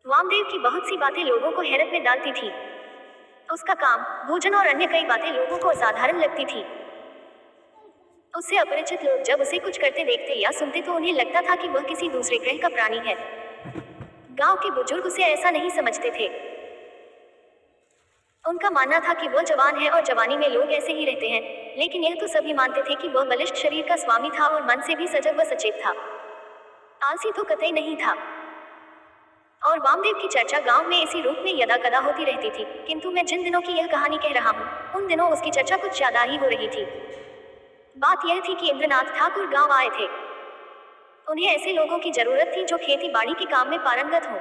वामदेव की बहुत सी बातें लोगों को हैरत में डालती थी। उसका काम, भोजन और अन्य कई बातें लोगों को असाधारण लगती थी। उससे अपरिचित लोग जब उसे कुछ करते देखते या सुनते तो उन्हें लगता था कि वह किसी दूसरे ग्रह का प्राणी है। गांव के बुजुर्ग उसे ऐसा नहीं समझते थे। उनका मानना था कि वह जवान है और जवानी में लोग ऐसे ही रहते हैं, लेकिन यह तो सभी मानते थे कि वह बलिष्ठ शरीर का स्वामी था और मन से भी सजग व सचेत था। आलसी तो कतई नहीं था। और वामदेव की चर्चा गांव में इसी रूप में यदाकदा होती रहती थी, किंतु मैं जिन दिनों की यह कहानी कह रहा हूँ, उन दिनों उसकी चर्चा कुछ ज्यादा ही हो रही थी। बात यह थी कि इंद्रनाथ ठाकुर गांव आए थे। उन्हें ऐसे लोगों की जरूरत थी जो खेती बाड़ी के काम में पारंगत हों।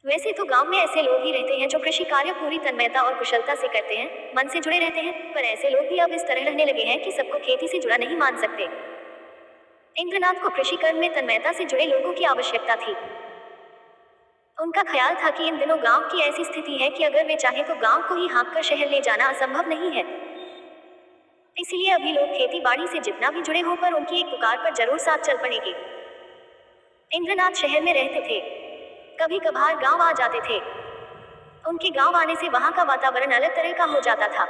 वैसे तो गांव में ऐसे लोग ही रहते हैं जो कृषि कार्य पूरी तन्मयता और कुशलता से करते हैं, मन से जुड़े रहते हैं, पर ऐसे लोग भी अब इस तरह रहने लगे हैं कि सबको खेती से जुड़ा नहीं मान सकते। इंद्रनाथ को कृषि कर्म में तन्मयता से जुड़े लोगों की आवश्यकता थी। उनका ख्याल था कि इन दिनों गांव की ऐसी स्थिति है कि अगर वे चाहें तो गांव को ही हाँक कर शहर ले जाना असंभव नहीं है। इसीलिए अभी लोग खेती बाड़ी से जितना भी जुड़े हों, पर उनकी एक पुकार पर जरूर साथ चल पड़ेंगे। इंद्रनाथ शहर में रहते थे, कभी कभार गांव आ जाते थे। उनके गांव आने से वहां का वातावरण अलग तरह का हो जाता था।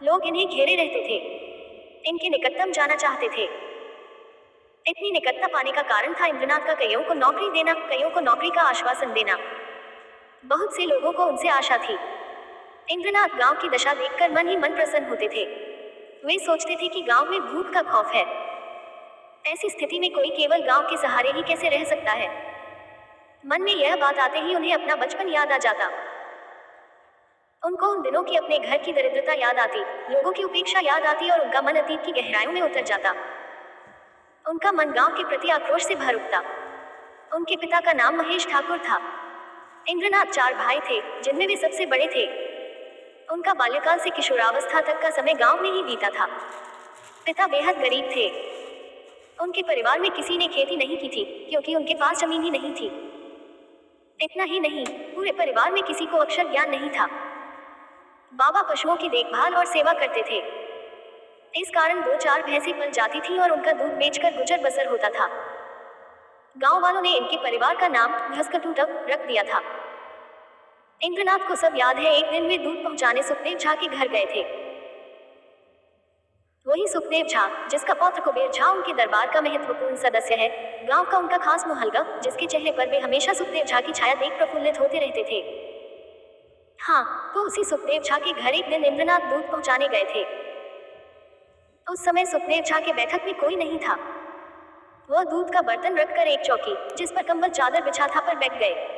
लोग इन्हें घेरे रहते थे, इनके निकटतम जाना चाहते थे। इतनी निकटता पाने का कारण था इंद्रनाथ का कईयों को नौकरी देना, कईयों को नौकरी का आश्वासन देना। बहुत से लोगों को उनसे आशा थी। इंद्रनाथ गांव की दशा देखकर मन ही मन प्रसन्न होते थे। वे सोचते थे कि गांव में भूख का खौफ है। ऐसी स्थिति में कोई केवल गांव के सहारे ही कैसे रह सकता है। मन में यह बात आते ही उन्हें अपना बचपन याद आ जाता। उनको उन दिनों की अपने घर की दरिद्रता याद आती, लोगों की उपेक्षा याद आती और उनका मन अतीत की गहराइयों में उतर जाता। उनका मन गांव के प्रति आक्रोश से भर उठता। उनके पिता का नाम महेश ठाकुर था। इंद्रनाथ 4 भाई थे, जिनमें वे सबसे बड़े थे। उनका बाल्यकाल से किशोरावस्था तक का समय गांव में ही बीता था। पिता बेहद गरीब थे। उनके परिवार में किसी ने खेती नहीं की थी, क्योंकि उनके पास जमीन ही नहीं थी। इतना ही नहीं, पूरे परिवार में किसी को अक्षर ज्ञान नहीं था। बाबा पशुओं की देखभाल और सेवा करते थे। इस कारण 2-4 भैंसें पल जाती थी और उनका दूध बेचकर गुजर बसर होता था। गांव वालों ने इनके परिवार का नाम घसकटूटक रख दिया था। इंद्रनाथ को सब याद है, एक दिन वे दूध पहुंचाने सुखदेव झा के घर गए थे। वही सुखदेव झा, जिसका पौत्र कुबेर झा उनके दरबार का महत्वपूर्ण सदस्य है, गांव का उनका खास मुहल्ला, जिसके चेहरे पर वे हमेशा सुखदेव झा की छाया देख प्रफुल्लित होते रहते थे। हाँ, तो उसी सुखदेव झा के घर एक दिन इंद्रनाथ दूध पहुंचाने गए थे। उस समय सुखदेव झा के बैठक में कोई नहीं था। वह दूध का बर्तन रखकर एक चौकी, जिस पर कंबल चादर बिछा था, पर बैठ गए।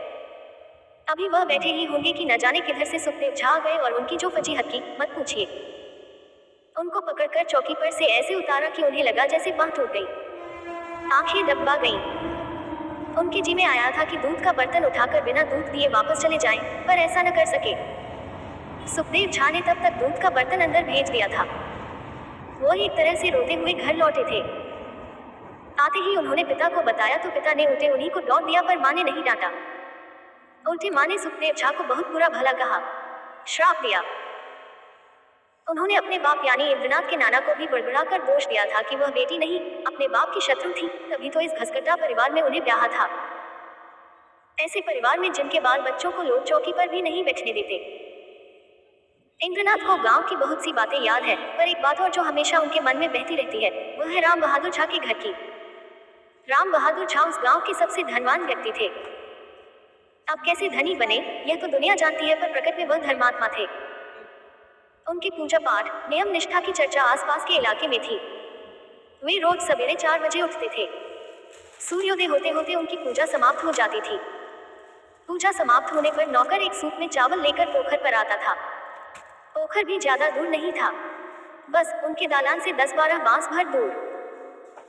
अभी वह बैठे ही होंगे कि न जाने किधर से सुखदेव झा आ गए और उनकी जो फजीहत की, मत पूछिए। उनको पकड़कर चौकी पर से ऐसे उतारा कि उन्हें लगा जैसे बांह टूट गई, आंखें दबा गईं। उनके जी में आया था कि दूध का बर्तन उठाकर बिना दूध दिए वापस चले जाएं, पर ऐसा न कर सके। सुखदेव झा ने तब तक दूध का बर्तन अंदर भेज दिया था। वो एक तरह से रोते हुए घर लौटे थे। आते ही उन्होंने पिता को बताया तो पिता ने उल्टे उन्हीं को डांट दिया, पर मां ने नहीं डांटा। उल्टे मां ने सुखदेव झा को बहुत बुरा भला कहा, श्राप दिया। उन्होंने अपने बाप यानी इंद्रनाथ के नाना को भी बड़बड़ाकर दोष दिया था कि वह बेटी नहीं, अपने बाप की शत्रु थी, तभी तो इस घसकटा परिवार में उन्हें ब्याह था। ऐसे परिवार में जिनके बाल बच्चों को लोग चौकी पर भी नहीं बैठने देते। इंद्रनाथ को गांव की बहुत सी बातें याद है, पर एक बात और जो हमेशा उनके मन में बहती रहती है, वह है राम बहादुर झा के घर की। राम बहादुर झा उस गांव के सबसे धनवान व्यक्ति थे। अब कैसे धनी बने, यह तो दुनिया जानती है, पर प्रकट में वह धर्मात्मा थे। उनकी पूजा पाठ, नियम निष्ठा की चर्चा आसपास के इलाके में थी। वे रोज सवेरे 4 बजे उठते थे। सूर्योदय होते होते उनकी पूजा समाप्त हो जाती थी। पूजा समाप्त होने पर नौकर एक सूप में चावल लेकर पोखर पर आता था। पोखर भी ज्यादा दूर नहीं था, बस उनके दालान से 10-12 बांस भर दूर।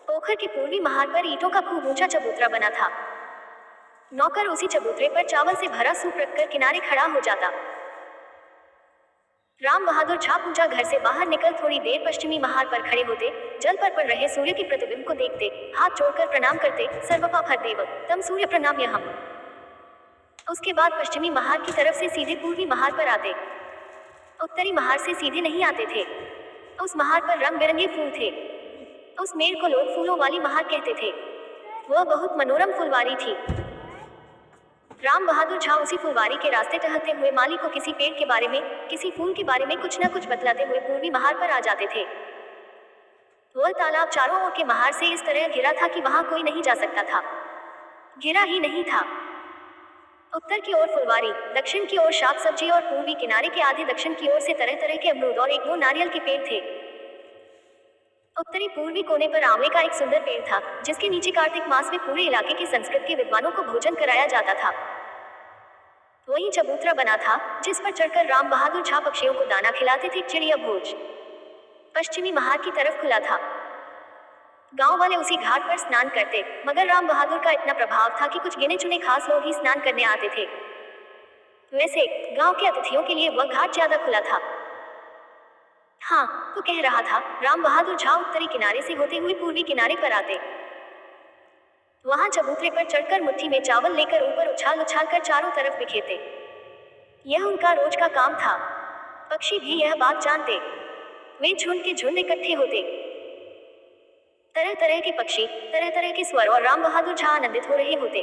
पोखर के पूर्वी महार पर ईंटों का खूब ऊंचा चबूतरा बना था। नौकर उसी चबूतरे पर चावल से भरा सूप रखकर किनारे खड़ा हो जाता। राम बहादुर झा पूजा घर से बाहर निकल थोड़ी देर पश्चिमी महार पर खड़े होते, जल पर पड़ रहे सूर्य के प्रतिबिंब को देखते, हाथ जोड़कर प्रणाम करते, सर्वपापहर तम सूर्य प्रणाम्यहम्। उसके बाद पश्चिमी महार की तरफ से सीधे पूर्वी महार पर आते। उत्तरी महार से सीधे नहीं आते थे। उस महार पर रंग बिरंगे फूल थे। उस मेड़ को लोग फूलों वाली महार कहते थे। वह बहुत मनोरम फुलवारी थी। राम बहादुर झा उसी फुलवारी के रास्ते टहलते हुए माली को किसी पेड़ के बारे में, किसी फूल के बारे में कुछ न कुछ बतलाते हुए पूर्वी महार पर आ जाते थे। वह तालाब चारों ओर के महार से इस तरह घिरा था कि वहां कोई नहीं जा सकता था। घिरा ही नहीं था, उत्तर की ओर फुलवारी, दक्षिण की ओर शाक सब्जी और पूर्वी किनारे के आधे दक्षिण की ओर से तरह तरह के अमरूद और एक दो नारियल के पेड़ थे। उत्तरी पूर्वी कोने पर आंवले का एक सुंदर पेड़ था, जिसके नीचे कार्तिक मास में पूरे इलाके के संस्कृत के विद्वानों को भोजन कराया जाता था। वहीं चबूतरा बना था, जिस पर चढ़कर राम बहादुर झा पक्षियों को दाना खिलाते थे। चिड़िया भोज पश्चिमी महार की तरफ खुला था। गांव वाले उसी घाट पर स्नान करते, मगर राम बहादुर का इतना प्रभाव था कि कुछ गिने चुने खास लोग ही स्नान करने आते थे। वैसे गांव के अतिथियों के लिए वह घाट ज्यादा खुला था। हाँ, तो कह रहा था, राम बहादुर झा उत्तरी किनारे से होते हुए पूर्वी किनारे पर आते। वहां चबूतरे पर चढ़कर मुट्ठी में चावल लेकर ऊपर उछाल उछाल कर चारों तरफ बिखेरते। यह उनका रोज का काम था। पक्षी भी यह बात जानते। वे झुंड के झुंड इकट्ठे होते। तरह तरह के पक्षी, तरह तरह के स्वर, और राम बहादुर झा आनंदित हो रहे होते।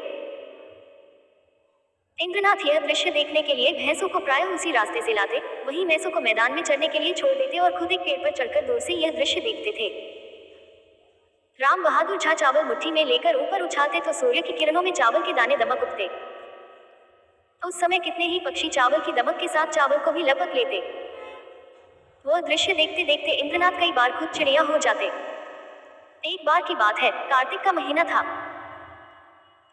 इंद्रनाथ यह दृश्य देखने के लिए भैंसों को प्रायः उसी रास्ते से लाते, वहीं भैंसों को मैदान में चरने के लिए छोड़ देते और खुद एक पेड़ पर चढ़कर दूर से यह दृश्य देखते थे। राम बहादुर झा चावल मुट्ठी में लेकर ऊपर उछालते तो सूर्य की किरणों में चावल के दाने दमक उठते। उस समय कितने ही पक्षी चावल की दमक के साथ चावल को भी लपक लेते। वह दृश्य देखते देखते इंद्रनाथ कई बार खुद चिड़िया हो जाते। एक बार की बात है, कार्तिक का महीना था।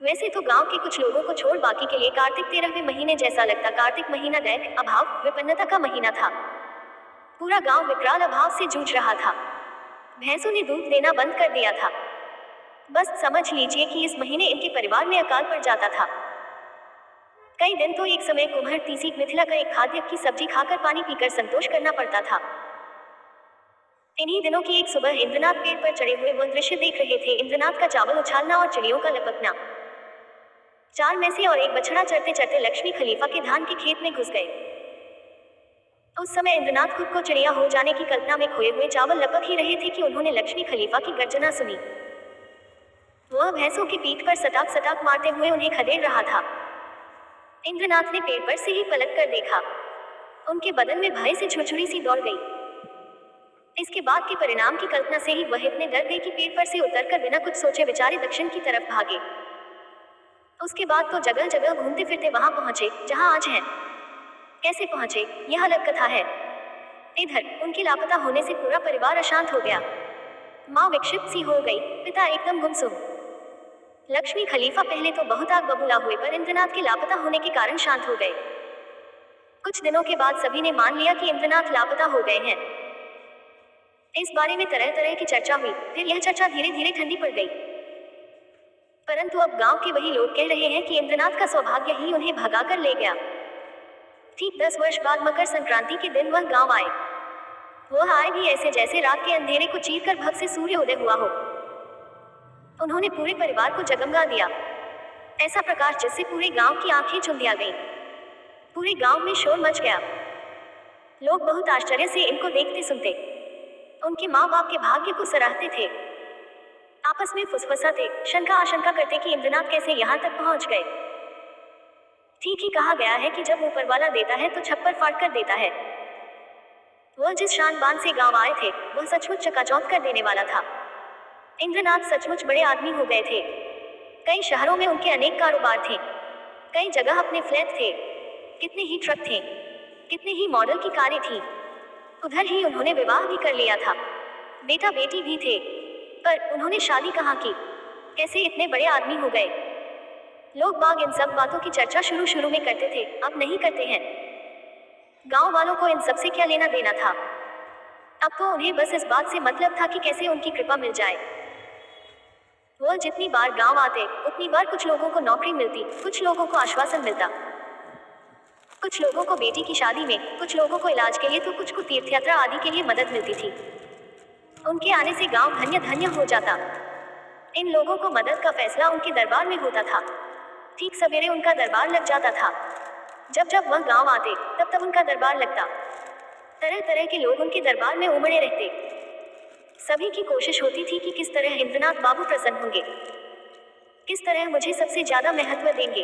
वैसे तो गांव के कुछ लोगों को छोड़ बाकी के लिए कार्तिक 13वें महीने जैसा लगता। कार्तिक महीना दैनिक अभाव, विपन्नता का महीना था। पूरा गांव विकराल अभाव से जूझ रहा था। भैंसों ने दूध देना बंद कर दिया था। बस समझ लीजिए कि इस महीने इनके परिवार में अकाल पड़ जाता था। कई दिन तो एक समय कुम्हर तीसी मिथिला का एक खाद्य की सब्जी खाकर पानी पीकर संतोष करना पड़ता था। इन्हीं दिनों की एक सुबह इंद्रनाथ पेड़ पर चढ़े हुए वह दृश्य देख रहे थे। इंद्रनाथ का चावल उछालना और चिड़ियों का लपकना। 4 मैसे और एक बछड़ा चढ़ते चढ़ते लक्ष्मी खलीफा के धान के खेत में घुस गए। उस समय इंद्रनाथ खुद को चिड़िया हो जाने की कल्पना में खोए हुए चावल लपक ही रहे थे कि उन्होंने लक्ष्मी खलीफा की गर्जना सुनी। वह भैंसों की पीठ पर सटाक सटाक मारते हुए उन्हें खदेड़ रहा था। इंद्रनाथ ने पेड़ पर से ही पलट कर देखा। उनके बदन में भय से छुरछुरी सी दौड़ गई। इसके बाद के परिणाम की कल्पना से ही वह इतने डर गए कि पेड़ पर से उतरकर बिना कुछ सोचे विचारे दक्षिण की तरफ भागे। उसके बाद तो जगह जगह घूमते फिरते वहां पहुंचे जहां आज हैं। कैसे पहुंचे, यह अलग कथा है। इधर उनके लापता होने से पूरा परिवार अशांत हो गया। माँ विक्षिप्त सी हो गई, पिता एकदम गुमसुम। लक्ष्मी खलीफा पहले तो बहुत आग बबूला हुए, पर इंद्रनाथ के लापता होने के कारण शांत हो गए। कुछ दिनों के बाद सभी ने मान लिया कि इंद्रनाथ लापता हो गए हैं। इस बारे में तरह तरह की चर्चा हुई। फिर यह चर्चा धीरे धीरे ठंडी पड़ गई। परंतु अब गांव के वही लोग कह रहे हैं कि इंद्रनाथ का सौभाग्य ही उन्हें भगाकर ले गया। ठीक 10 वर्ष बाद मकर संक्रांति के दिन वह गांव आए। वह आए भी ऐसे जैसे रात के अंधेरे को चीरकर भग से सूर्य उदय हुआ हो। उन्होंने पूरे परिवार को जगमगा दिया। ऐसा प्रकाश जिससे पूरे गांव की आंखें चुंधिया गईं। पूरे गांव में शोर मच गया। लोग बहुत आश्चर्य से इनको देखते सुनते। उनके माँ बाप के भाग्य को सराहते थे। आपस में फुसफुसाते, शंका आशंका करते कि इंद्रनाथ कैसे यहाँ तक पहुँच गए। ठीक ही कहा गया है कि जब ऊपर वाला देता है तो छप्पर फाड़ कर देता है। वह जिस शान बान से गांव आए थे, वह सचमुच चकाचौंध कर देने वाला था। इंद्रनाथ सचमुच बड़े आदमी हो गए थे। कई शहरों में उनके अनेक कारोबार थे। कई जगह अपने फ्लैट थे। कितने ही ट्रक थे, कितने ही मॉडल की कारें थीं। उधर ही उन्होंने विवाह भी कर लिया था। बेटा बेटी भी थे। पर उन्होंने शादी कहाँ की? कैसे इतने बड़े आदमी हो गए? लोग बाग इन सब बातों की चर्चा शुरू में करते थे, अब नहीं करते हैं। गांव वालों को इन सब से क्या लेना देना था? अब तो उन्हें बस इस बात से मतलब था कि कैसे उनकी कृपा मिल जाए। वह जितनी बार गांव आते, उतनी बार कुछ लोगों को नौकरी मिलती, कुछ लोगों को आश्वासन मिलता, कुछ लोगों को बेटी की शादी में, कुछ लोगों को इलाज के लिए, तो कुछ को तीर्थयात्रा आदि के लिए मदद मिलती थी। उनके आने से गांव धन्य धन्य हो जाता। इन लोगों को मदद का फैसला उनके दरबार में होता था। ठीक सवेरे उनका दरबार लग जाता था। जब जब वह गांव आते, तब तब उनका दरबार लगता। तरह तरह के लोग उनके दरबार में उमड़े रहते। सभी की कोशिश होती थी कि किस तरह इंद्रनाथ बाबू प्रसन्न होंगे, किस तरह मुझे सबसे ज्यादा महत्व देंगे।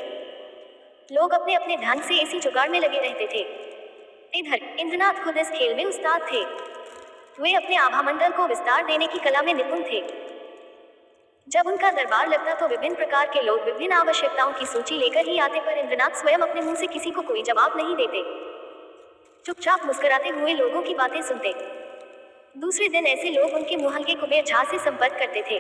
लोग अपने अपने ढंग से इसी जुगाड़ में लगे रहते थे। इधर इंद्रनाथ खुद इस खेल में उस्ताद थे। वे अपने आभामंडल को विस्तार देने की कला में निपुण थे। जब उनका दरबार लगता तो विभिन्न प्रकार के लोग विभिन्न आवश्यकताओं की सूची लेकर ही आते, पर इंद्रनाथ स्वयं अपने मुंह से किसी को कोई जवाब नहीं देते। चुपचाप मुस्कुराते हुए लोगों की बातें सुनते। दूसरे दिन ऐसे लोग उनके मुहल के कुबेर झा से संपर्क करते थे।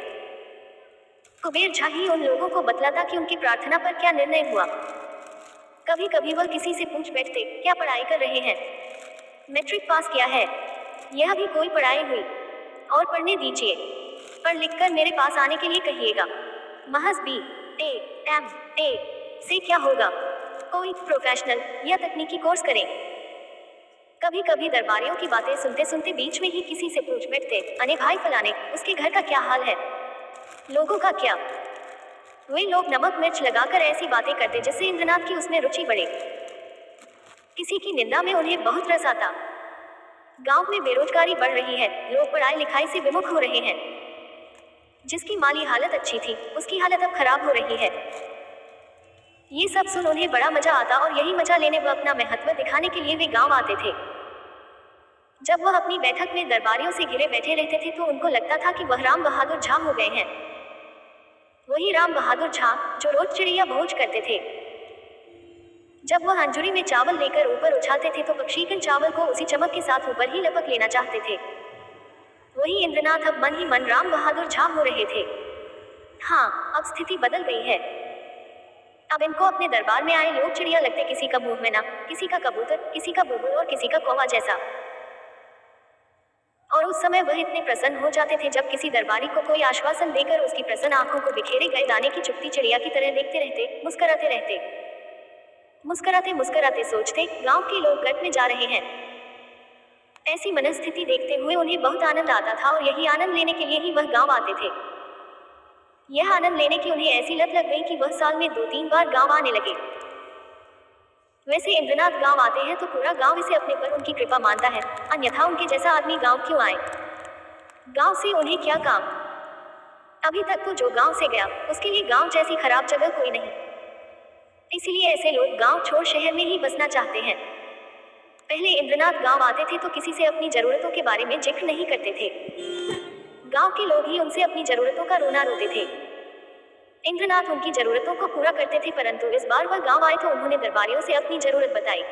कुबेर झा ही उन लोगों को बतलाता कि उनकी प्रार्थना पर क्या निर्णय हुआ। कभी कभी वह किसी से पूछ बैठते, क्या पढ़ाई कर रहे हैं? मैट्रिक पास किया है? यह भी कोई पढ़ाई हुई? और पढ़ने दीजिए, पर लिखकर मेरे पास आने के लिए कहिएगा। महज BA.M.A से क्या होगा? कोई प्रोफेशनल या तकनीकी कोर्स करें। कभी कभी दरबारियों की बातें सुनते सुनते बीच में ही किसी से पूछ बैठते, अने भाई फलाने, उसके घर का क्या हाल है? लोगों का क्या? वे लोग नमक मिर्च लगाकर ऐसी बातें करते जिससे इंद्रनाथ की उसमें रुचि बढ़े। किसी की निंदा में उन्हें बहुत रस आता। गांव में बेरोजगारी बढ़ रही है, लोग पढ़ाई लिखाई से विमुख हो रहे हैं। जिसकी माली हालत अच्छी थी, उसकी हालत अब खराब हो रही है। ये सब सुन उन्हें बड़ा मजा आता और यही मजा लेने व अपना महत्व दिखाने के लिए वे गांव आते थे। जब वह अपनी बैठक में दरबारियों से घिरे बैठे रहते थे तो उनको लगता था कि वह राम बहादुर झा हो गए हैं। वही राम बहादुर झा जो रोज चिड़िया भोज करते थे। जब वह अंजुरी में चावल लेकर ऊपर उछालते थे तो पक्षीगण चावल को उसी चमक के साथ ऊपर ही लपक लेना चाहते थे। वही इंद्रनाथ अब मन ही मन राम बहादुर झा हो रहे थे। हाँ, अब स्थिति बदल गई है। अब इनको अपने दरबार में आए लोग चिड़िया लगते, किसी का मुंह मैना, किसी का कबूतर, किसी का बुलबुल और किसी का कौवा जैसा। और उस समय वह इतने प्रसन्न हो जाते थे जब किसी दरबारी को कोई आश्वासन देकर उसकी प्रसन्न आंखों को बिखेरे गए दाने की चुपती चिड़िया की तरह देखते रहते, मुस्कुराते रहते। मुस्कुराते मुस्कुराते सोचते, गांव के लोग गट में जा रहे हैं। ऐसी मनस्थिति देखते हुए उन्हें बहुत आनंद आता था और यही आनंद लेने के लिए ही वह गांव आते थे। यह आनंद लेने की उन्हें ऐसी लत लग गई कि वह साल में 2-3 बार गांव आने लगे। वैसे इंद्रनाथ गांव आते हैं तो पूरा गांव इसे अपने पर उनकी कृपा मानता है, अन्यथा उनके जैसा आदमी गांव क्यों आए? गांव से उन्हें क्या काम? अभी तक तो जो गांव से गया उसके लिए गांव जैसी खराब जगह कोई नहीं। इसीलिए ऐसे लोग गांव छोड़ शहर में ही बसना चाहते हैं। पहले इंद्रनाथ गांव आते थे तो किसी से अपनी जरूरतों के बारे में जिक्र नहीं करते थे। गांव के लोग ही उनसे अपनी जरूरतों का रोना रोते थे। इंद्रनाथ उनकी जरूरतों को पूरा करते थे, परंतु इस बार वह गांव आए तो उन्होंने दरबारियों से अपनी जरूरत बताई।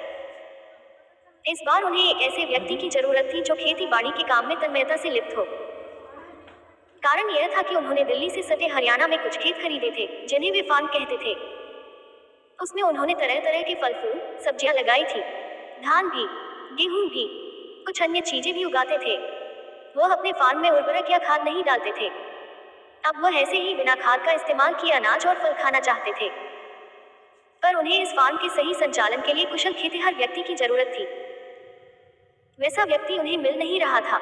इस बार उन्हें एक ऐसे व्यक्ति की जरूरत थी जो खेती बाड़ी के काम में तन्मयता से लिप्त हो। कारण यह था कि उन्होंने दिल्ली से सटे हरियाणा में कुछ खेत खरीदे थे जिन्हें वे फार्म कहते थे। उसमें उन्होंने तरह तरह के फल फूल सब्जियां लगाई थी, धान भी, गेहूं भी, कुछ अन्य चीजें भी उगाते थे। वह अपने फार्म में उर्वरक या खाद नहीं डालते थे। अब वह ऐसे ही बिना खाद का इस्तेमाल किए अनाज और फल खाना चाहते थे। पर उन्हें इस फार्म के सही संचालन के लिए कुशल खेतिहर व्यक्ति की जरूरत थी। वैसा व्यक्ति उन्हें मिल नहीं रहा था।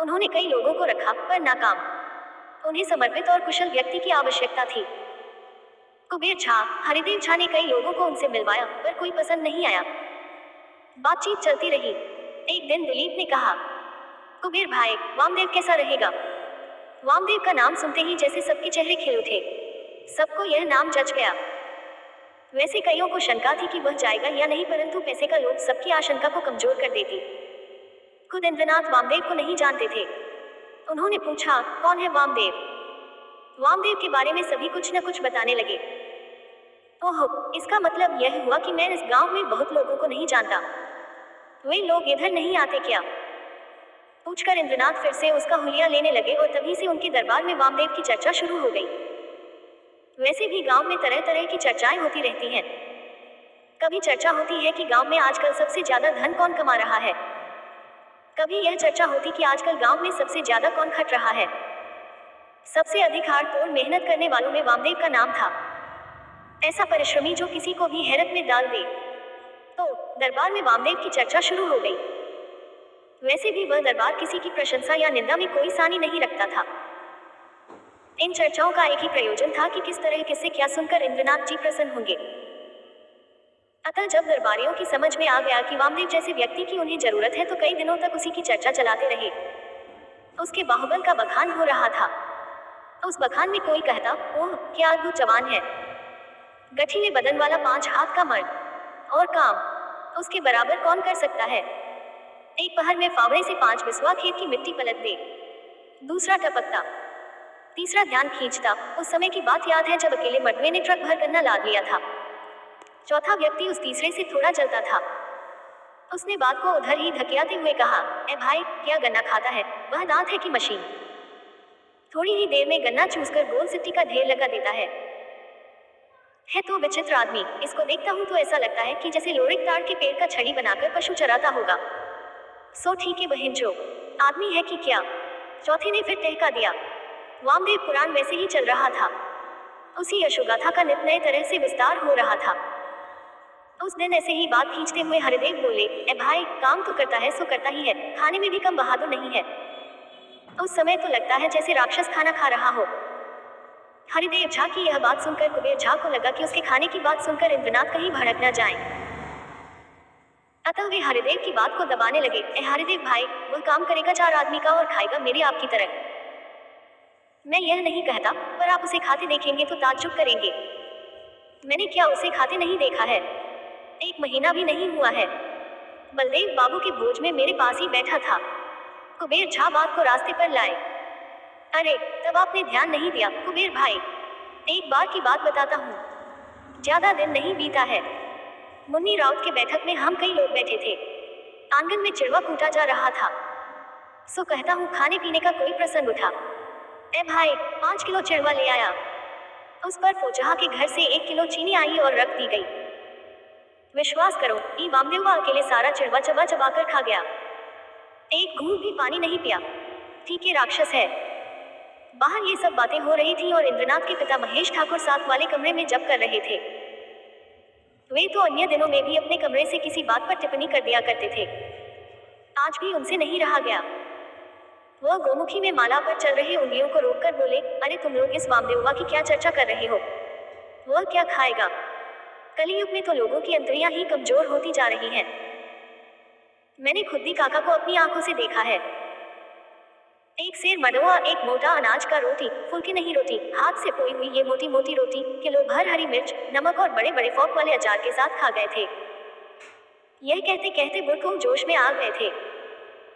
उन्होंने कई लोगों को रखा पर नाकाम। उन्हें समर्पित और कुशल व्यक्ति की आवश्यकता थी। कुबेर झा, हरिदेव झा ने कई लोगों को उनसे मिलवाया पर कोई पसंद नहीं आया। बातचीत चलती रही। एक दिन दिलीप ने कहा, कुबेर भाई, वामदेव कैसा रहेगा? वामदेव का नाम सुनते ही जैसे सबके चेहरे खिल उठे। सबको यह नाम जच गया। वैसे कईयों को शंका थी कि वह जाएगा या नहीं, परंतु पैसे का लोभ सबकी आशंका को कमजोर कर देती। खुद इंद्रनाथ वामदेव को नहीं जानते थे। उन्होंने पूछा, कौन है वामदेव? वामदेव के बारे में सभी कुछ न कुछ बताने लगे। ओह, इसका मतलब यह हुआ कि मैं इस गांव में बहुत लोगों को नहीं जानता। वे लोग इधर नहीं आते क्या? पूछकर इंद्रनाथ फिर से उसका हुलिया लेने लगे और तभी से उनके दरबार में वामदेव की चर्चा शुरू हो गई। वैसे भी गांव में तरह तरह की चर्चाएं होती रहती हैं। कभी चर्चा होती है कि गांव में आजकल सबसे ज्यादा धन कौन कमा रहा है। कभी यह चर्चा होती कि आजकल गांव में सबसे ज्यादा कौन खट रहा है। सबसे अधिक हाड़ तोड़ मेहनत करने वालों में वामदेव का नाम था। ऐसा परिश्रमी जो किसी को भी हैरत में डाल दे। तो दरबार में वामदेव की चर्चा शुरू हो गई। वैसे भी वह दरबार किसी की प्रशंसा या निंदा में कोई सानी नहीं रखता था। इन चर्चाओं का एक ही प्रयोजन था कि किस तरह किससे क्या सुनकर इंद्रनाथ जी प्रसन्न होंगे। अतः जब दरबारियों की समझ में आ गया कि वामदेव जैसे व्यक्ति की उन्हें जरूरत है तो कई दिनों तक उसी की चर्चा चलाते रहे। उसके बाहुबल का बखान हो रहा था। उस बखान में कोई कहता, ओह क्या अद्भुत जवान है, गठीले बदन वाला 5 हाथ का मर्द, और काम उसके बराबर कौन कर सकता है। एक पहर में फावड़े से 5 बिस्वा खेत की मिट्टी पलट दे। दूसरा टपकता, तीसरा ध्यान खींचता। उस समय की बात याद है जब अकेले मर्दवे ने ट्रक भर गन्ना लाद लिया था। चौथा व्यक्ति उस तीसरे से थोड़ा चलता था। उसने बात को उधर ही धकियाते हुए कहा, ए भाई, क्या गन्ना खाता है? वह दांत है कि मशीन? थोड़ी ही देर में गन्ना चूसकर गोल सिट्टी का ढेर लगा देता है तो विचित्र आदमी। इसको देखता हूँ तो ऐसा लगता है कि जैसे लोरिक ताड़ के पेड़ का छड़ी बनाकर पशु चराता होगा। सो ठीक है बहन, जो आदमी है कि क्या? चौथे ने फिर टहका दिया। वामदेव पुराण वैसे ही चल रहा था। उसी यशोगाथा का नित नए तरह से विस्तार हो रहा था। उस दिन ऐसे ही बात खींचते हुए हरिदेव बोले, ए भाई, काम तो करता है सो करता ही है, खाने में भी कम बहादुर नहीं है। उस समय तो लगता है जैसे राक्षस खाना खा रहा हो। हरिदेव झा की यह बात सुनकर कुबेर झा को लगा कि उसके खाने की बात सुनकर इंद्रनाथ कहीं भड़क न जाएं। अतः वे हरिदेव की बात को दबाने लगे। ए हरिदेव भाई, वह काम करेगा 4 आदमी का और खाएगा मेरे आपकी तरह। मैं यह नहीं कहता, पर आप उसे खाते देखेंगे तो ताज्जुब करेंगे। मैंने क्या उसे खाते नहीं देखा है? 1 महीना भी नहीं हुआ है। बलदेव बाबू के भोज में मेरे पास ही बैठा था। कुबेर झा बात को रास्ते पर लाए। अरे, तब आपने ध्यान नहीं दिया कुबेर भाई। एक बार की बात बताता हूँ, ज्यादा दिन नहीं बीता है। मुन्नी राउत के बैठक में हम कई लोग बैठे थे। आंगन में चिड़वा कूटा जा रहा था। सो कहता हूँ खाने पीने का कोई प्रसंग उठा। ए भाई, 5 किलो चिड़वा ले आया। उस पर फोचहा के घर से 1 किलो चीनी आई और रख दी गई। विश्वास करो, ई वामदेवा अकेले सारा चिड़वा चबा चबा कर खा गया। एक घूंट भी पानी नहीं पिया। ठीक है, राक्षस है। बाहर ये सब बातें हो रही थी और इंद्रनाथ के पिता महेश ठाकुर साथ वाले कमरे में जप कर रहे थे। वे तो अन्य दिनों में भी अपने कमरे से किसी बात पर टिप्पणी कर दिया करते थे। आज भी उनसे नहीं रहा गया। वह गोमुखी में माला पर चल रहे उंगलियों को रोककर बोले, अरे तुम लोग इस वामदेवा की क्या चर्चा कर रहे हो? वह क्या खाएगा? कलियुग में तो लोगों की अंतड़ियां ही कमजोर होती जा रही हैं। मैंने खुद्दी काका को अपनी आंखों से देखा है। एक सेर मडवा, एक मोटा अनाज का रोटी, फुल्की नहीं रोटी, हाथ से पोई हुई ये मोटी मोटी रोटी, किलो भर हरी मिर्च, नमक और बड़े बड़े फौक वाले अचार के साथ खा गए थे। यह कहते कहते बुढ़कू जोश में आ गए थे।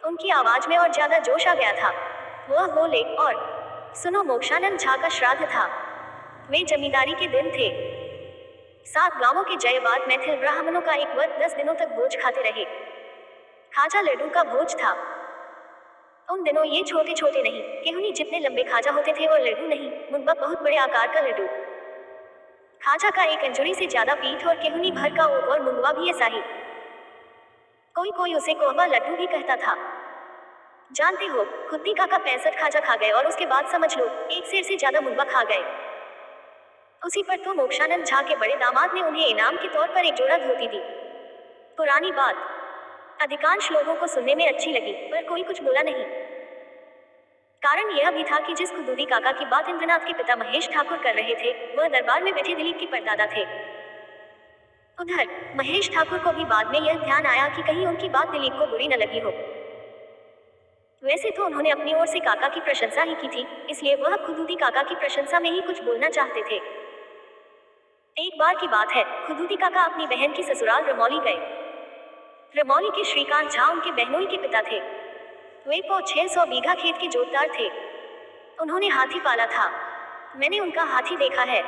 उनकी आवाज में और ज्यादा जोश आ गया था। वह बोले, और सुनो, मोक्षानंद झा का श्राद्ध था। वे जमींदारी के दिन थे। 7 गांवों के जयवाद मैथिल ब्राह्मणों का एक वर्ग 10 दिनों तक भोज खाते रहे। खाजा लड्डू का भोज था। उन दिनों ये छोटे छोटे नहीं, केहुनी जितने लंबे खाजा होते थे, और लड्डू नहीं, मुनबा बहुत बड़े आकार का लड्डू। खाजा का 1 अंजुरी से ज्यादा पीठ और केहुनी भर का ओग, और मुनबा भी ऐसा ही। कोई कोई उसे कोहबा लड्डू भी कहता था। जानते हो, खुद्दी काका 65 खाजा खा गए और उसके बाद समझ लो 1 सेर से ज्यादा मुनबा खा गए। उसी पर तो मोक्षानंद झा के बड़े दामाद ने उन्हें इनाम के तौर पर 1 जोड़ा धोती दी। पुरानी बात अधिकांश लोगों को सुनने में अच्छी लगी, पर कोई कुछ बोला नहीं। कारण यह भी था कि जिस खुदूदी काका की बात इंद्रनाथ के पिता महेश ठाकुर कर रहे थे, वह दरबार में बैठे दिलीप के परदादा थे। उधर महेश ठाकुर को भी बाद में यह ध्यान आया कि कहीं उनकी बात दिलीप को बुरी न लगी हो। वैसे तो उन्होंने अपनी ओर से काका की प्रशंसा ही की थी, इसलिए वह खुदूदी काका की प्रशंसा में ही कुछ बोलना चाहते थे। एक बार की बात है, खुदूदी काका अपनी बहन की ससुराल रमौली गए। रमौली के श्रीकांत झा उनके बहनोई के पिता थे। वे 600 बीघा खेत के जोतदार थे। उन्होंने हाथी पाला था। मैंने उनका हाथी देखा है।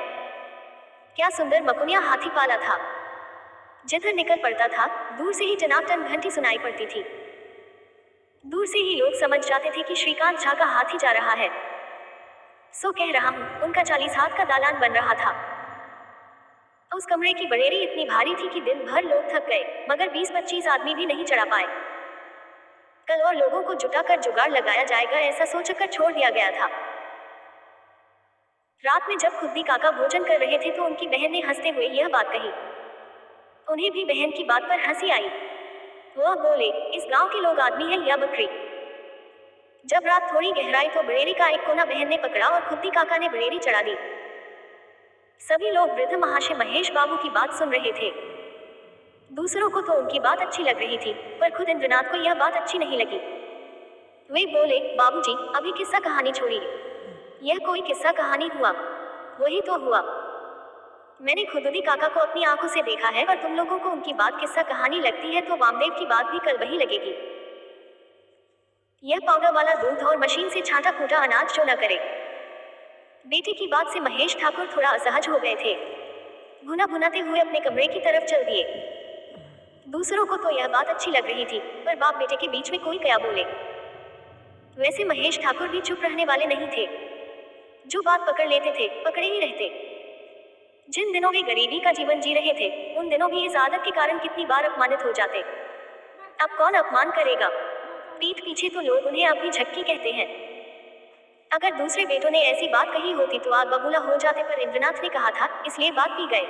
क्या सुंदर मकुनिया हाथी पाला था। जिधर निकल पड़ता था, दूर से ही टनाटन घंटी सुनाई पड़ती थी। दूर से ही लोग समझ जाते थे कि श्रीकांत झा का हाथी जा रहा है। सो कह रहा हूँ, उनका 40 हाथ का दालान बन रहा था। उस कमरे की बड़ेरी इतनी भारी थी कि दिन भर लोग थक गए, मगर 20-25 आदमी भी नहीं चढ़ा पाए। कल और लोगों को जुटाकर जुगाड़ लगाया जाएगा, ऐसा सोचकर छोड़ दिया गया था। रात में जब खुद्दी काका भोजन कर रहे थे तो उनकी बहन ने हंसते हुए यह बात कही। उन्हें भी बहन की बात पर हंसी आई। वह बोले, इस गांव के लोग आदमी हैं या बकरी? जब रात थोड़ी गहराई तो बड़ेरी का एक कोना बहन ने पकड़ा और खुद्दी काका ने बड़ेरी चढ़ा दी। सभी लोग वृद्ध महाशय महेश बाबू की बात सुन रहे थे। दूसरों को तो उनकी बात अच्छी लग रही थी, पर खुद इंद्रनाथ को यह बात अच्छी नहीं लगी। वे बोले, बाबूजी, अभी किस्सा कहानी छोड़िए। यह कोई किस्सा कहानी हुआ? वही तो हुआ। मैंने खुदुदी काका को अपनी आंखों से देखा है और तुम लोगों को उनकी बात किस्सा कहानी लगती है तो वामदेव की बात भी कल वही लगेगी। यह पाउडर वाला दूध और मशीन से छांटा कूटा अनाज जो न करे। बेटे की बात से महेश ठाकुर थोड़ा असहज हो गए थे। भुना भुनाते हुए अपने कमरे की तरफ चल दिए। दूसरों को तो यह बात अच्छी लग रही थी, पर बाप बेटे के बीच में कोई क्या बोले। वैसे महेश ठाकुर भी चुप रहने वाले नहीं थे। जो बात पकड़ लेते थे पकड़े ही रहते। जिन दिनों वे गरीबी का जीवन जी रहे थे, उन दिनों भी इस आदत के कारण कितनी बार अपमानित हो जाते। अब कौन अपमान करेगा? पीठ पीछे तो लोग उन्हें अब भी झक्की कहते हैं। अगर दूसरे बेटों ने ऐसी बात कही होती तो आग बबूला हो जाते, पर इंद्रनाथ ने कहा था इसलिए बात पी गए।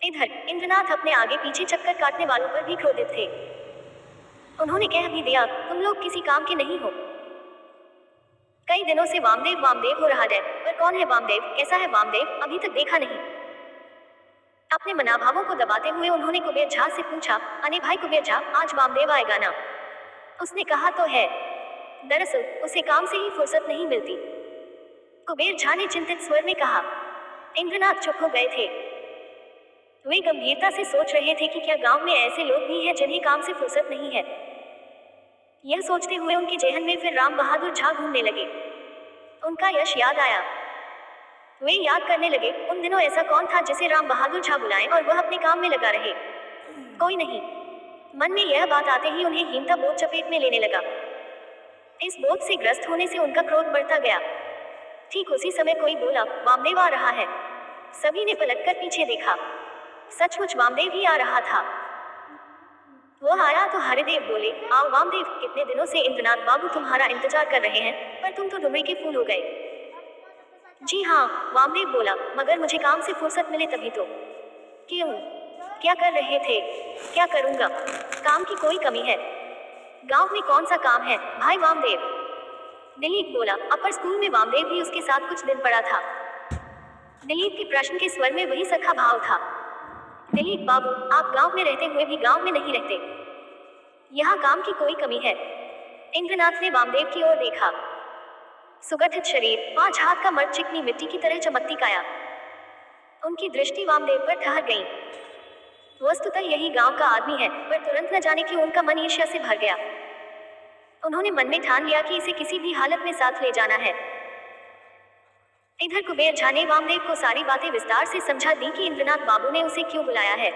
इधर इंद्रनाथ अपने आगे पीछे चक्कर काटने वालों पर भी क्रोधित थे। उन्होंने कह भी दिया, तुम लोग किसी काम के नहीं हो। कई दिनों से वामदेव वामदेव हो रहा है, पर कौन है वामदेव, कैसा है वामदेव, अभी तक देखा नहीं। अपने मनाभावों को दबाते हुए उन्होंने कुबेर झा से पूछा, अने भाई कुबेर झा, आज वामदेव आएगा ना? उसने कहा तो है, दरअसल उसे काम से ही फुर्सत नहीं मिलती। कुबेर झा ने चिंतित स्वर में कहा। इंद्रनाथ चुप हो गए थे। वे गंभीरता से सोच रहे थे कि क्या गांव में ऐसे लोग भी हैं जिन्हें काम से फुर्सत नहीं है। यह सोचते हुए उनके जेहन में फिर राम बहादुर झा घूमने लगे। उनका यश याद आया। वे याद करने लगे, उन दिनों ऐसा कौन था जिसे राम बहादुर झा बुलाएं और वह अपने काम में लगा रहे? कोई नहीं। मन में यह बात आते ही उन्हें हीनता बोध चपेट में लेने लगा। इस बोध से ग्रस्त होने से उनका क्रोध बढ़ता गया। ठीक उसी समय कोई बोला, वामदेव आ रहा है। सभी ने पलटकर पीछे देखा। सचमुच वामदेव ही आ रहा था। वो आया तो हरिदेव बोले, आओ वामदेव, कितने दिनों से इंद्रनाथ बाबू तुम्हारा इंतजार कर रहे हैं, पर तुम तो डुमरी के फूल हो गए। जी हाँ, वामदेव बोला, मगर मुझे काम से फुर्सत मिले तभी तो। क्यों? क्या कर रहे थे? क्या करूँगा? काम की कोई कमी है? गांव में कौन सा काम है भाई वामदेव? दिलीप बोला, अपर स्कूल में वामदेव भी उसके साथ कुछ दिन पड़ा था। दिलीप के प्रश्न के स्वर में वही सखा भाव था। दिलीप बाबू, आप गांव में रहते हुए भी गांव में नहीं रहते। यहाँ काम की कोई कमी है? इंद्रनाथ ने वामदेव की ओर देखा। सुगठित शरीर, 5 हाथ का मर्द, चिकनी मिट्टी की तरह चमकती काया। उनकी दृष्टि वामदेव पर ठहर गई। वस्तुतः यही गांव का आदमी है, पर तुरंत न जाने क्यों उनका मन ईर्ष्या से भर गया। उन्होंने मन में ठान लिया कि इसे किसी भी हालत में साथ ले जाना है। इधर कुबेर झा ने वामदेव को सारी बातें विस्तार से समझा दी कि इंद्रनाथ बाबू ने उसे क्यों बुलाया है।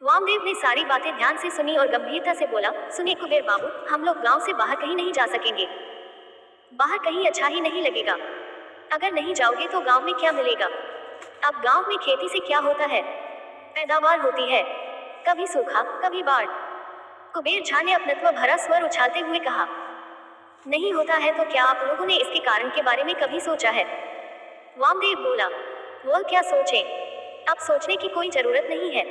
वामदेव ने सारी बातें ध्यान से सुनी और गंभीरता से बोला, सुनिए कुबेर बाबू, हम लोग गांव से बाहर कहीं नहीं जा सकेंगे। बाहर कहीं अच्छा ही नहीं लगेगा। अगर नहीं जाओगे तो गांव में क्या मिलेगा? अब गांव में खेती से क्या होता है? पैदावार होती है, कभी सूखा कभी बाढ़। कुबेर झा ने अपनत्व भरा स्वर उछालते हुए कहा, नहीं होता है तो क्या आप लोगों ने इसके कारण के बारे में कभी सोचा है? वामदेव बोला, वह क्या सोचें? अब सोचने की कोई जरूरत नहीं है।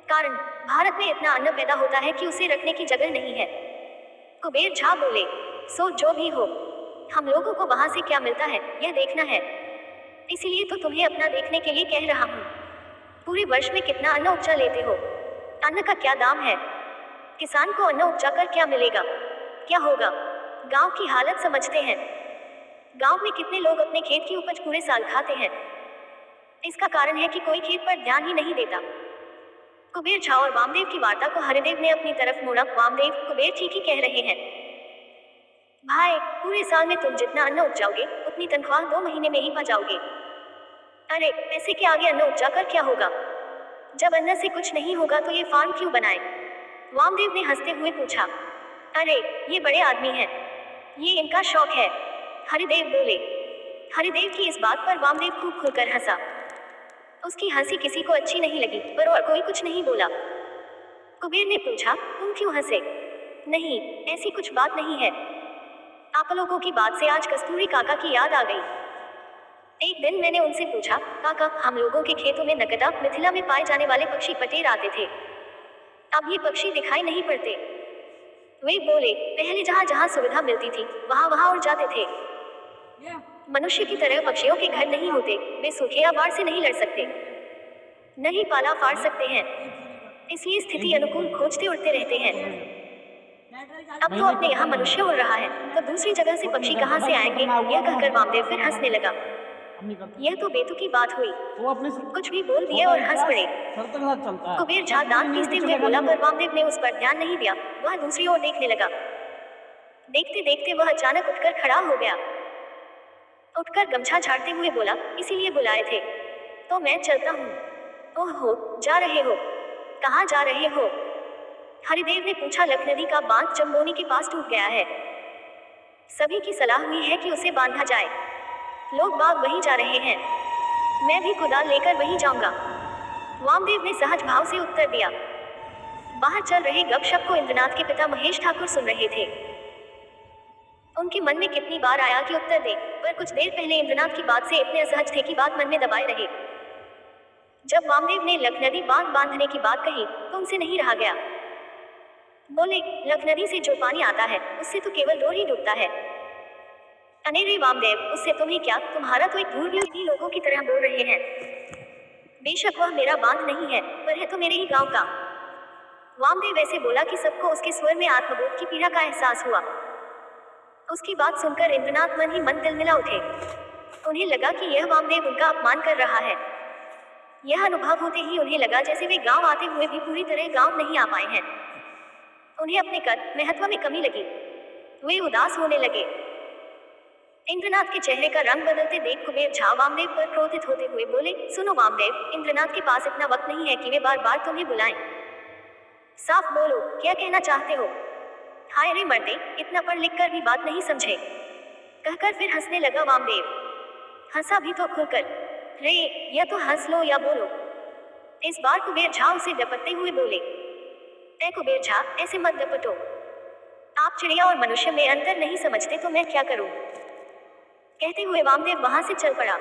कारण भारत में इतना अन्न पैदा होता है कि उसे रखने की जगह नहीं है। कुबेर झा बोले, सो जो भी हो, हम लोगों को वहां से क्या मिलता है यह देखना है। इसीलिए तो तुम्हें अपना देखने के लिए कह रहा हूँ। पूरे वर्ष में कितना अन्न उपजा लेते हो? अन्न का क्या दाम है? किसान को अन्न उपजाकर क्या मिलेगा? क्या होगा? गांव की हालत समझते हैं। गांव में कितने लोग अपने खेत की उपज पूरे साल खाते हैं। इसका कारण है कि कोई खेत पर ध्यान ही नहीं देता। कुबेर झा और वामदेव की वार्ता को हरिदेव ने अपनी तरफ मोड़ा। वामदेव, कुबेर ठीक ही कह रहे हैं भाई, पूरे साल में तुम जितना अन्न उपजाओगे उतनी तनख्वाह 2 महीने में ही पा जाओगे। अरे पैसे के आगे अन्न उपजाकर क्या होगा? जब अन्न से कुछ नहीं होगा तो ये फार्म क्यों बनाए? वामदेव ने हंसते हुए पूछा। अरे ये बड़े आदमी हैं, ये इनका शौक है, हरिदेव बोले। हरिदेव की इस बात पर वामदेव खूब खुलकर हंसा। उसकी हंसी किसी को अच्छी नहीं लगी, पर और कोई कुछ नहीं बोला। कुबेर ने पूछा, तुम क्यों हंसे? नहीं, ऐसी कुछ बात नहीं है। आप लोगों की बात से आज कस्तूरी काका की याद आ गई। एक दिन मैंने उनसे पूछा, काका, हम लोगों के खेतों में नकदा मिथिला में पाए जाने वाले पक्षी पटेर आते थे, अब ये पक्षी दिखाई नहीं पड़ते। वे बोले, पहले जहाँ जहाँ सुविधा मिलती थी वहाँ वहाँ उड़ जाते थे। मनुष्य की तरह पक्षियों के घर नहीं होते, वे सूखे या बाढ़ से नहीं लड़ सकते, नहीं पाला फाड़ सकते हैं, इसलिए स्थिति अनुकूल खोजते उड़ते रहते हैं। अब तो अपने यहाँ मनुष्य उड़ रहा है, तो दूसरी जगह से पक्षी कहाँ से आएंगे? यह कहकर वामदेव फिर हंसने लगा। नहीं करता। यह तो बेतुकी बात हुई। वो अपने कुछ भी बोल दिए और हंस पड़े। शर्त के साथ चलता है। कुबेर झा दांत पीसते हुए बोला, पर वामदेव ने उस पर ध्यान नहीं दिया। वह दूसरी ओर देखने लगा। देखते देखते वह अचानक उठकर खड़ा हो गया। उठकर गमछा झाड़ते हुए बोला, इसीलिए बुलाए थे। तो मैं चलता हूँ। ओहो, जा रहे हो? कहाँ जा रहे हो? हरिदेव ने पूछा। लखनदी का बांध चंबोनी के पास टूट गया है। सभी की सलाह हुई है कि उसे बांधा जाए। लोग बाग वहीं जा रहे हैं। मैं भी कुदाल लेकर वहीं जाऊंगा। वामदेव ने सहज भाव से उत्तर दिया। बाहर चल रहे गपशप को इंद्रनाथ के पिता महेश ठाकुर सुन रहे थे। उनके मन में कितनी बार आया कि उत्तर दे, पर कुछ देर पहले इंद्रनाथ की बात से इतने असहज थे कि बात मन में दबाए रहे। जब वामदेव ने लखनदी बांध बांधने की बात कही तो उनसे नहीं रहा गया। बोले, लखनदी से जो पानी आता है उससे तो केवल डोर ही डूबता है। अनेरे वामदेव, उससे तुम्हें क्या? तुम्हारा तो एक धूर्त लोगों की तरह बोल रहे हैं। बेशक वह मेरा बांध नहीं है, पर है तो मेरे ही गांव का। वामदेव ऐसे बोला कि सबको उसके स्वर में आत्मबोध की पीड़ा का एहसास हुआ। उसकी बात सुनकर इंद्रनाथ मन ही मन तिलमिला उठे। उन्हें लगा कि यह वामदेव उनका अपमान कर रहा है। यह अनुभव होते ही उन्हें लगा जैसे वे गांव आते हुए भी पूरी तरह गांव नहीं आ पाए हैं। उन्हें अपने कद महत्व में कमी लगी। वे उदास होने लगे। इंद्रनाथ के चेहरे का रंग बदलते देख कुबेर झा वामदेव पर क्रोधित होते हुए बोले, सुनो वामदेव, इंद्रनाथ के पास इतना वक्त नहीं है कि वे बार बार तुम्हें बुलाएं। साफ बोलो, क्या कहना चाहते हो? हाय रे मर्दे, इतना पढ़ लिख कर भी बात नहीं समझे। कहकर फिर हंसने लगा वामदेव। हंसा भी तो खुलकर। रे, या तो हंस लो या बोलो। इस बार कुबेर झा उसे डपटते हुए बोले। ऐ कुबेर झा, ऐसे मत डपटो। आप चिड़िया और मनुष्य में अंतर नहीं समझते तो मैं क्या करूं? कहते हुए वामदेव वहां से चल पड़ा।